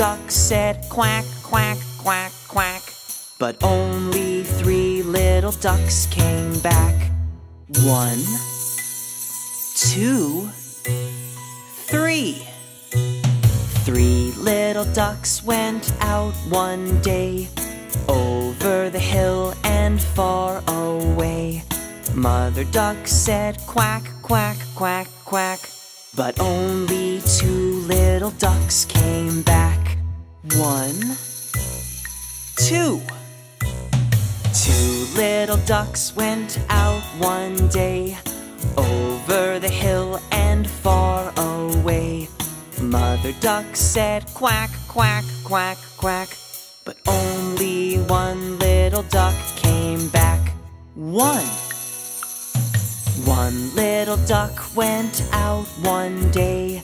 duck said quack, quack, quack, quack. But only 3 little ducks came back. 1, 2, 3. 3 little ducks went out one day, over the hill and far away. Mother duck said quack, quack, quack, quack. But only 2 little ducks came back. 1, 2. 2 little ducks went out one day, over the hill and far away. Mother duck said quack, quack, quack, quack. But only 1 little duck came back. 1 little duck went out one day,